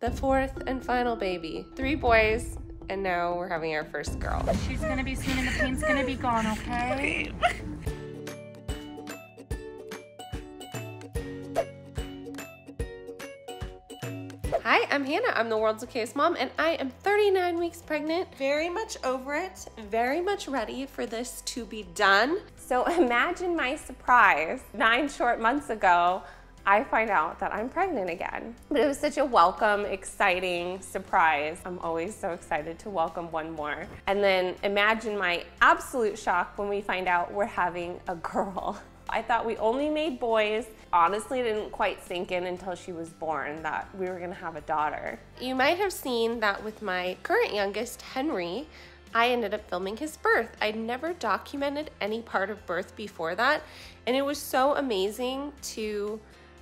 the fourth and final baby. 3 boys, and now we're having our first girl. She's gonna be soon and the pain's gonna be gone, okay? Hi, I'm Hannah. I'm the world's okayest mom, and I am 39 weeks pregnant. Very much over it, very much ready for this to be done. So imagine my surprise. 9 short months ago, I find out that I'm pregnant again. But it was such a welcome, exciting surprise. I'm always so excited to welcome one more. And then imagine my absolute shock when we find out we're having a girl. I thought we only made boys. Honestly, it didn't quite sink in until she was born that we were gonna have a daughter. You might have seen that with my current youngest, Henry, I ended up filming his birth. I'd never documented any part of birth before that, and it was so amazing to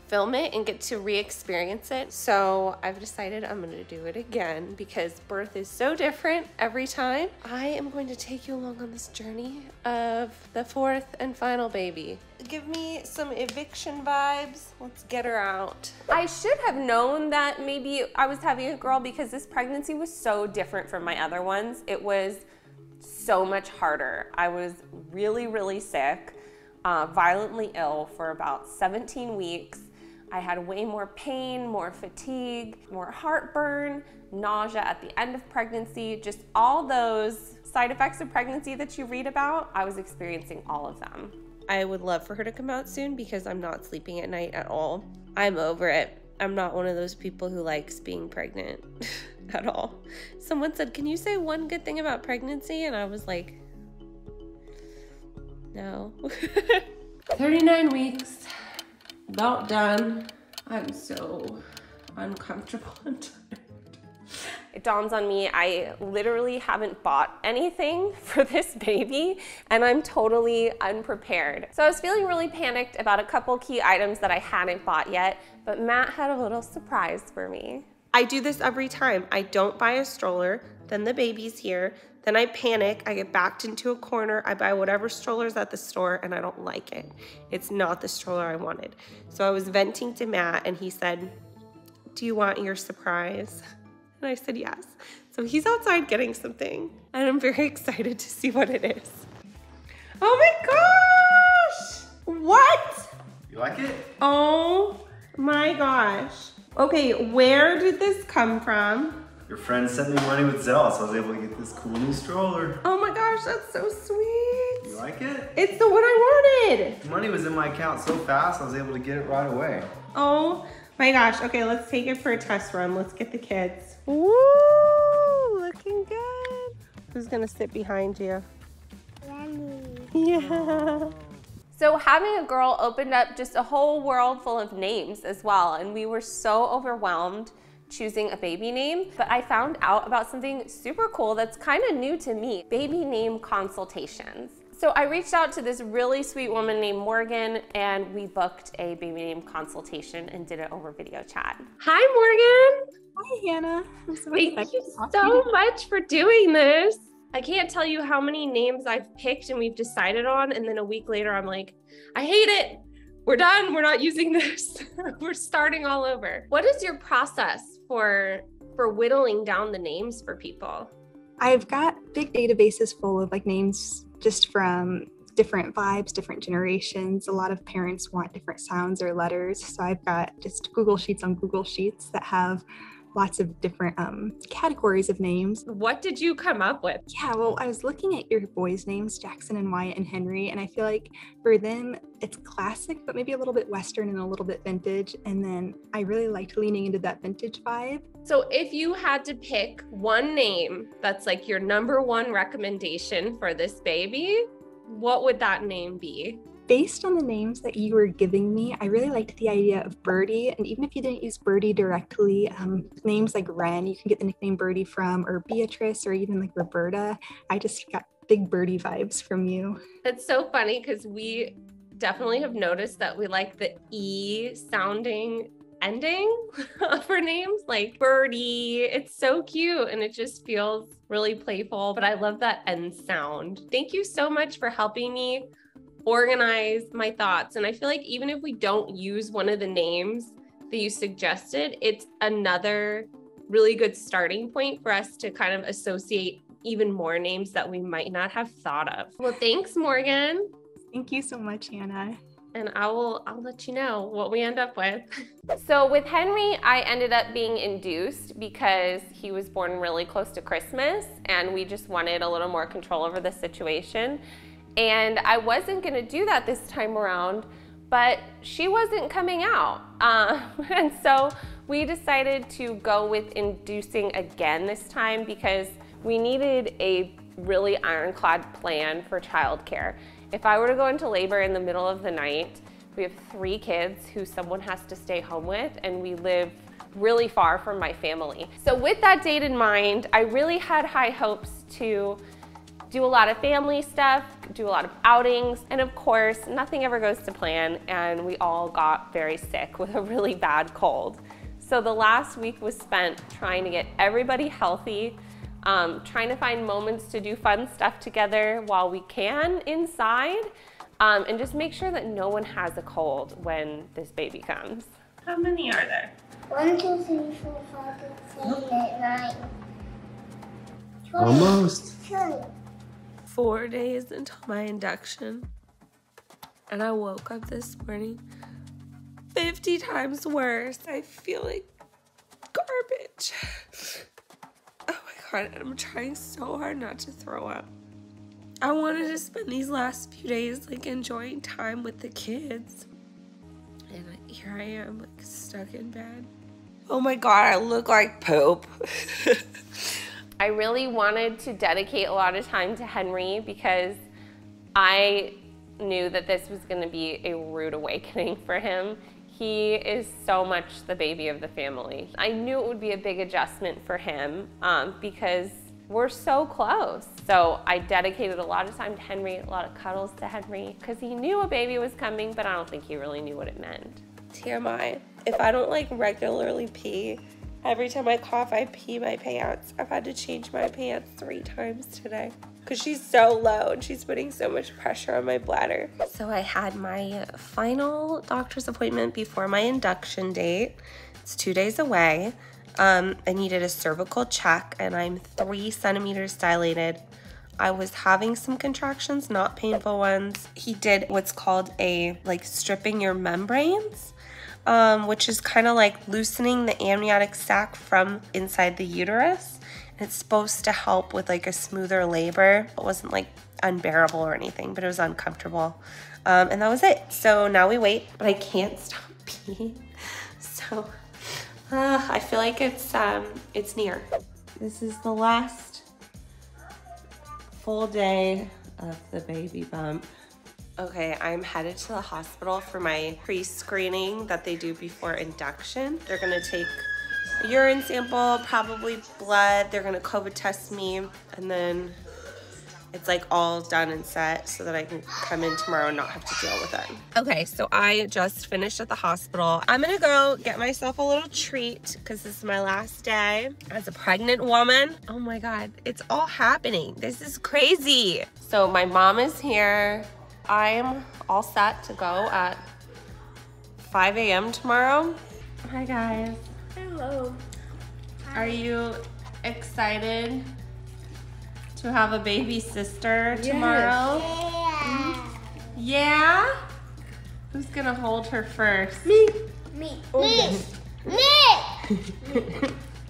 film it and get to re-experience it. So I've decided I'm gonna do it again because birth is so different every time. I am going to take you along on this journey of the fourth and final baby. Give me some eviction vibes. Let's get her out. I should have known that maybe I was having a girl because this pregnancy was so different from my other ones. It was so much harder. I was really, really sick, violently ill for about 17 weeks. I had way more pain, more fatigue, more heartburn, nausea at the end of pregnancy, just all those side effects of pregnancy that you read about. I was experiencing all of them. I would love for her to come out soon because I'm not sleeping at night at all. I'm over it. I'm not one of those people who likes being pregnant at all. Someone said, "Can you say one good thing about pregnancy?" And I was like, no. 39 weeks. About done. I'm so uncomfortable and tired. It dawns on me, I literally haven't bought anything for this baby, and I'm totally unprepared. So I was feeling really panicked about a couple key items that I hadn't bought yet, but Matt had a little surprise for me. I do this every time. I don't buy a stroller, then the baby's here, then I panic, I get backed into a corner, I buy whatever stroller's at the store, and I don't like it. It's not the stroller I wanted. So I was venting to Matt, and he said, "Do you want your surprise?" And I said yes. So he's outside getting something, and I'm very excited to see what it is. Oh my gosh! What? You like it? Oh my gosh. Okay, where did this come from? Your friend sent me money with Zelle, so I was able to get this cool new stroller. Oh my gosh, that's so sweet. You like it? It's the one I wanted. The money was in my account so fast, I was able to get it right away. Oh my gosh. Okay, let's take it for a test run. Let's get the kids. Woo, looking good. Who's gonna sit behind you? Yeah. So having a girl opened up just a whole world full of names as well, and we were so overwhelmed choosing a baby name, but I found out about something super cool that's kind of new to me, baby name consultations. So I reached out to this really sweet woman named Morgan, and we booked a baby name consultation and did it over video chat. Hi, Morgan. Hi, Hannah. Thank you so much for doing this. I can't tell you how many names I've picked and we've decided on, and then a week later I'm like, I hate it. We're done. We're not using this. We're starting all over. What is your process for whittling down the names for people? I've got big databases full of like names just from different vibes, different generations. A lot of parents want different sounds or letters. So I've got just Google Sheets on Google Sheets that have lots of different categories of names. What did you come up with? Yeah, well, I was looking at your boys' names, Jackson and Wyatt and Henry, and I feel like for them, it's classic, but maybe a little bit Western and a little bit vintage. And then I really liked leaning into that vintage vibe. So if you had to pick one name that's like your #1 recommendation for this baby, what would that name be? Based on the names that you were giving me, I really liked the idea of Birdie. And even if you didn't use Birdie directly, names like Wren, you can get the nickname Birdie from, or Beatrice, or even like Roberta. I just got big Birdie vibes from you. It's so funny because we definitely have noticed that we like the E sounding ending for names, like Birdie. It's so cute and it just feels really playful, but I love that end sound. Thank you so much for helping me organize my thoughts. And I feel like even if we don't use one of the names that you suggested, it's another really good starting point for us to kind of associate even more names that we might not have thought of. Well, thanks, Morgan. Thank you so much, Hannah. And I'll let you know what we end up with. So with Henry, I ended up being induced because he was born really close to Christmas and we just wanted a little more control over the situation. And I wasn't gonna do that this time around, but she wasn't coming out. And so we decided to go with inducing again this time because we needed a really ironclad plan for childcare. If I were to go into labor in the middle of the night, we have 3 kids who someone has to stay home with, and we live really far from my family. So with that date in mind, I really had high hopes to do a lot of family stuff, do a lot of outings, and of course, nothing ever goes to plan, and we all got very sick with a really bad cold. So the last week was spent trying to get everybody healthy, trying to find moments to do fun stuff together while we can inside, and just make sure that no one has a cold when this baby comes. How many are there? 1, 2, 3, 4, 5, 6, 7, 8, 9. 20. Almost. 20. 4 days until my induction, and I woke up this morning 50 times worse. I feel like garbage. Oh my God, I'm trying so hard not to throw up. I wanted to spend these last few days like enjoying time with the kids. And here I am, like stuck in bed. Oh my God, I look like poop. I really wanted to dedicate a lot of time to Henry because I knew that this was gonna be a rude awakening for him. He is so much the baby of the family. I knew it would be a big adjustment for him because we're so close. So I dedicated a lot of time to Henry, a lot of cuddles to Henry, because he knew a baby was coming, but I don't think he really knew what it meant. TMI, if I don't like regularly pee, every time I cough, I pee my pants. I've had to change my pants 3 times today because she's so low and she's putting so much pressure on my bladder. So I had my final doctor's appointment before my induction date. It's 2 days away. I needed a cervical check and I'm 3 centimeters dilated. I was having some contractions, not painful ones. He did what's called a stripping your membranes, which is kind of like loosening the amniotic sac from inside the uterus. It's supposed to help with like a smoother labor. It wasn't like unbearable or anything, but it was uncomfortable. And that was it. So now we wait, but I can't stop peeing. So I feel like it's near. This is the last full day of the baby bump. Okay, I'm headed to the hospital for my pre-screening that they do before induction. They're gonna take a urine sample, probably blood. They're gonna COVID test me, and then it's like all done and set so that I can come in tomorrow and not have to deal with it. Okay, so I just finished at the hospital. I'm gonna go get myself a little treat because this is my last day as a pregnant woman. Oh my God, it's all happening. This is crazy. So my mom is here. I'm all set to go at 5 a.m. tomorrow. Hi guys. Hello. Are you excited to have a baby sister tomorrow? Yeah. Yeah? Who's gonna hold her first? Me. Me. Me.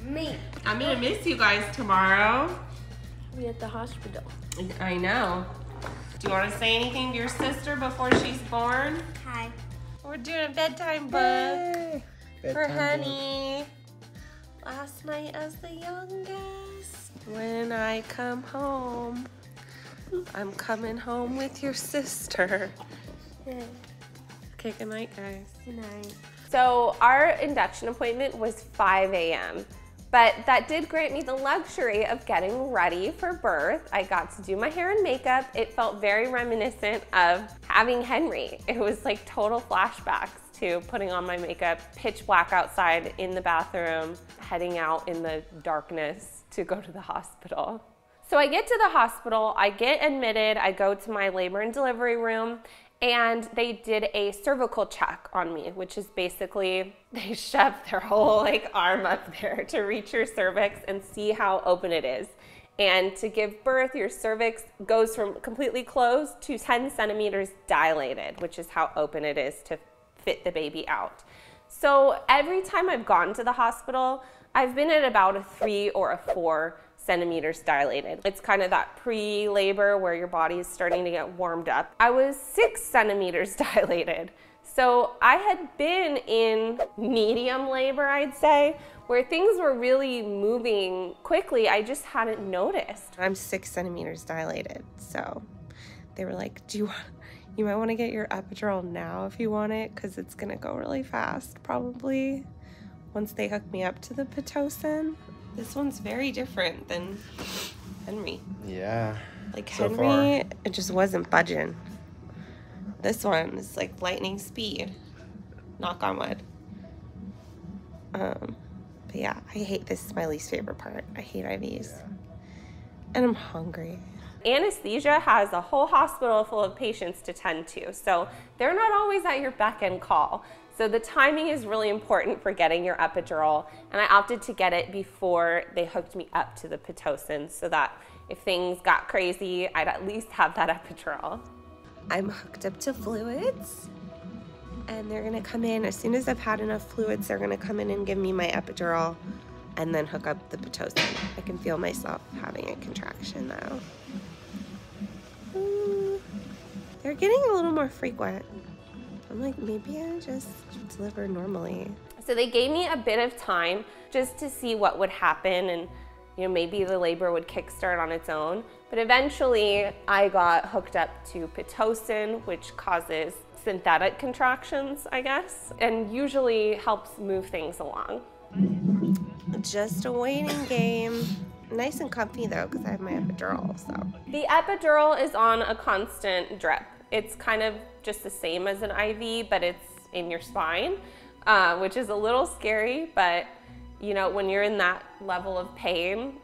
Me. I'm gonna miss you guys tomorrow. We at the hospital. I know. Do you want to say anything to your sister before she's born? Hi. We're doing a bedtime book for Honey. Last night as the youngest. When I come home, I'm coming home with your sister. Okay, good night, guys. Good night. So our induction appointment was 5 a.m. But that did grant me the luxury of getting ready for birth. I got to do my hair and makeup. It felt very reminiscent of having Henry. It was like total flashbacks to putting on my makeup, pitch black outside in the bathroom, heading out in the darkness to go to the hospital. So I get to the hospital, I get admitted, I go to my labor and delivery room, and they did a cervical check on me, which is basically they shove their whole like arm up there to reach your cervix and see how open it is. And to give birth, your cervix goes from completely closed to 10 centimeters dilated, which is how open it is to fit the baby out. So every time I've gone to the hospital, I've been at about a 3 or a 4 centimeters dilated. It's kind of that pre-labor where your body is starting to get warmed up. I was 6 centimeters dilated. So I had been in medium labor, I'd say, where things were really moving quickly. I just hadn't noticed. I'm 6 centimeters dilated. So they were like, you might want to get your epidural now if you want it, because it's gonna go really fast probably once they hook me up to the Pitocin. This one's very different than Henry. Yeah. Like so Henry, far. it just wasn't budging. This one is like lightning speed. Knock on wood. But yeah, I hate this. Is my least favorite part. I hate IVs. Yeah. And I'm hungry. Anesthesia has a whole hospital full of patients to tend to, so they're not always at your beck and call. So the timing is really important for getting your epidural, and I opted to get it before they hooked me up to the Pitocin so that if things got crazy, I'd at least have that epidural. I'm hooked up to fluids, and they're gonna come in as soon as I've had enough fluids. They're gonna come in and give me my epidural and then hook up the Pitocin. I can feel myself having a contraction now. They're getting a little more frequent. I'm like, maybe I just deliver normally. So they gave me a bit of time just to see what would happen, and maybe the labor would kickstart on its own. But eventually I got hooked up to Pitocin, which causes synthetic contractions, I guess, and usually helps move things along. Just a waiting game. Nice and comfy though, because I have my epidural, so. The epidural is on a constant drip. It's kind of just the same as an IV, but it's in your spine, which is a little scary, but when you're in that level of pain,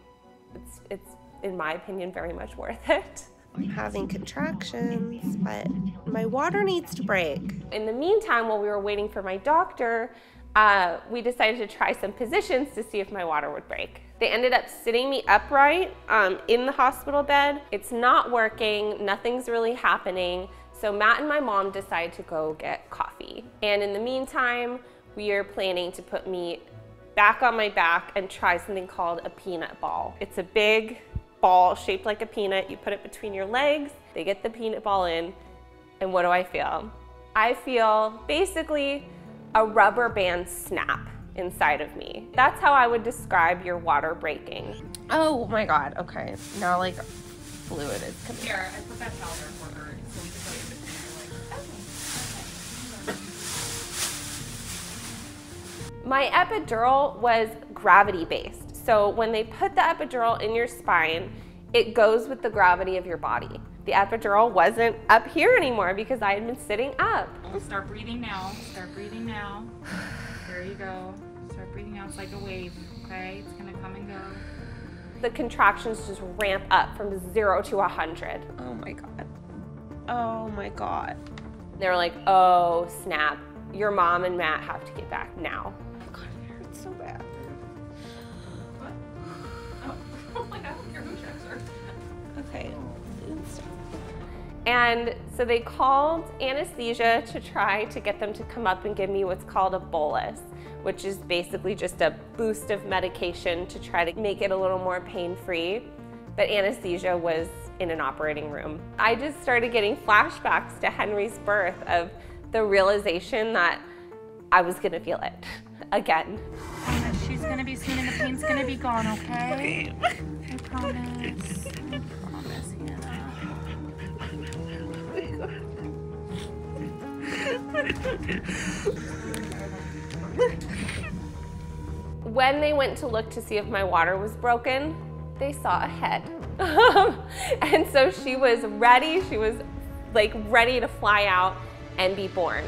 it's in my opinion, very much worth it. I'm having contractions, but my water needs to break. In the meantime, while we were waiting for my doctor, we decided to try some positions to see if my water would break. They ended up sitting me upright in the hospital bed. It's not working, nothing's really happening. So Matt and my mom decided to go get coffee. And in the meantime, we are planning to put me back on my back and try something called a peanut ball. It's a big ball shaped like a peanut. You put it between your legs, they get the peanut ball in, and what do I feel? I feel basically a rubber band snap inside of me. That's how I would describe your water breaking. Oh my God, okay. Now like fluid is coming. Here, I put that towel there for her so we can put it between your legs. My epidural was gravity-based. So when they put the epidural in your spine, it goes with the gravity of your body. The epidural wasn't up here anymore because I had been sitting up. Start breathing now. Start breathing now. There you go. Start breathing out. It's like a wave, okay? It's gonna come and go. The contractions just ramp up from 0 to 100. Oh my God. Oh my God. They were like, oh snap. Your mom and Matt have to get back now. Oh my God, it hurts so bad. What? Oh my God, I don't care who checks her. Okay. And so they called anesthesia to try to get them to come up and give me what's called a bolus, which is basically just a boost of medication to try to make it a little more pain-free. But anesthesia was in an operating room. I just started getting flashbacks to Henry's birth of the realization that I was gonna feel it again. She's gonna be soon and the pain's gonna be gone, okay? I promise. I promise, Hannah. When they went to look to see if my water was broken, they saw a head. And so she was ready. She was like ready to fly out and be born.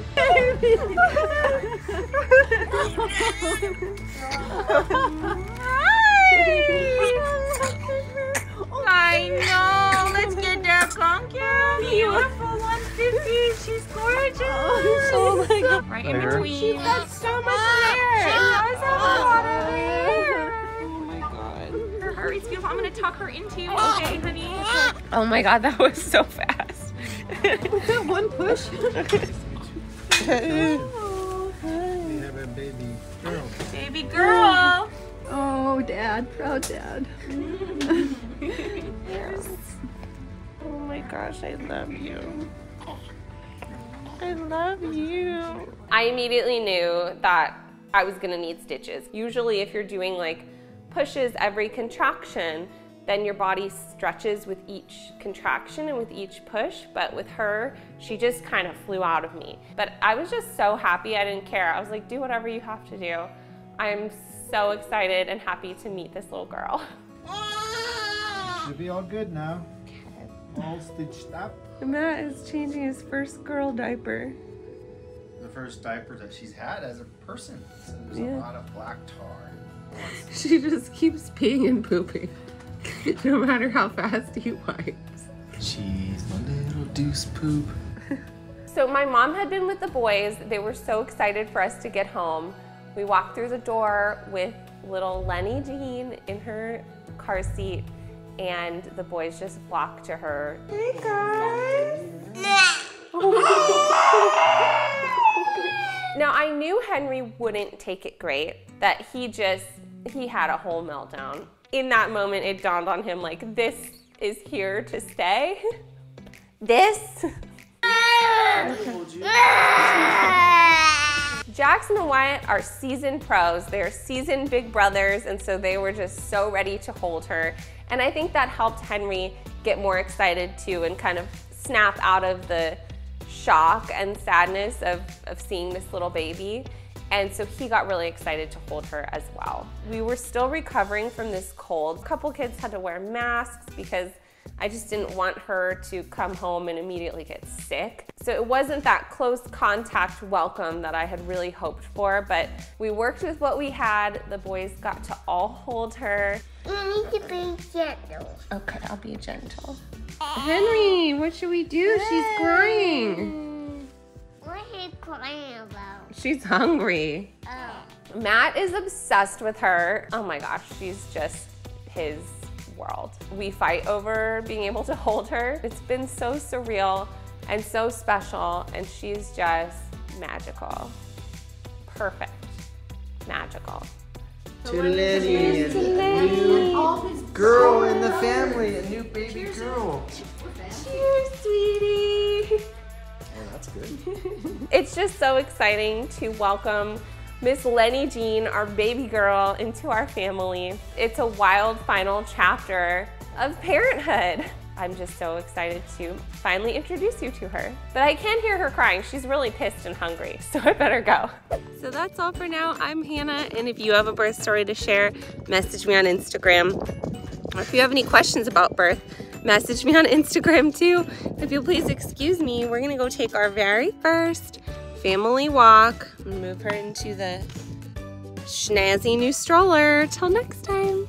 I know. Let's get that conky. Beautiful 150. She's in between. She's got so much hair. She does have a lot of hair. Oh my god. Her heart rate's beautiful. I'm gonna tuck her into you, okay, honey? Oh my god, that was so fast. Was that one push? We have a baby girl. Baby girl. Oh, Dad. Proud Dad. Oh my gosh, I love you. I love you. I immediately knew that I was gonna need stitches. Usually if you're doing like pushes every contraction, then your body stretches with each contraction and with each push, but with her, she just kind of flew out of me. But I was just so happy, I didn't care. I was like, do whatever you have to do. I'm so excited and happy to meet this little girl. Should be all good now. All stitched up. Matt is changing his first girl diaper. The first diaper that she's had as a person. So there's a lot of black tar. She just keeps peeing and pooping, no matter how fast he wipes. She's a little deuce poop. So my mom had been with the boys. They were so excited for us to get home. We walked through the door with little Lenny Jean in her car seat, and the boys just flocked to her. Hey guys! Now I knew Henry wouldn't take it great, that he had a whole meltdown. In that moment, it dawned on him like, this is here to stay. This. Jackson and Wyatt are seasoned pros. They're seasoned big brothers, and so they were just so ready to hold her. And I think that helped Henry get more excited too and kind of snap out of the shock and sadness of seeing this little baby. And so he got really excited to hold her as well. We were still recovering from this cold. A couple kids had to wear masks because I just didn't want her to come home and immediately get sick. So it wasn't that close contact welcome that I had really hoped for, but we worked with what we had. The boys got to all hold her. You need to be gentle. Okay, I'll be gentle. Henry, what should we do? She's crying. What are you crying about? She's hungry. Oh. Matt is obsessed with her. Oh my gosh, she's just his world. We fight over being able to hold her. It's been so surreal and so special, and she's just magical. Perfect. Magical. To Lenny, a new girl in the family, a new baby girl. Cheers, sweetie. Oh, that's good. It's just so exciting to welcome Miss Lenny Jean, our baby girl, into our family. It's a wild final chapter of parenthood. I'm just so excited to finally introduce you to her. But I can hear her crying. She's really pissed and hungry, so I better go. So that's all for now. I'm Hannah, and if you have a birth story to share, message me on Instagram. Or if you have any questions about birth, message me on Instagram too. If you'll please excuse me, we're gonna go take our very first family walk and move her into the snazzy new stroller. Till next time.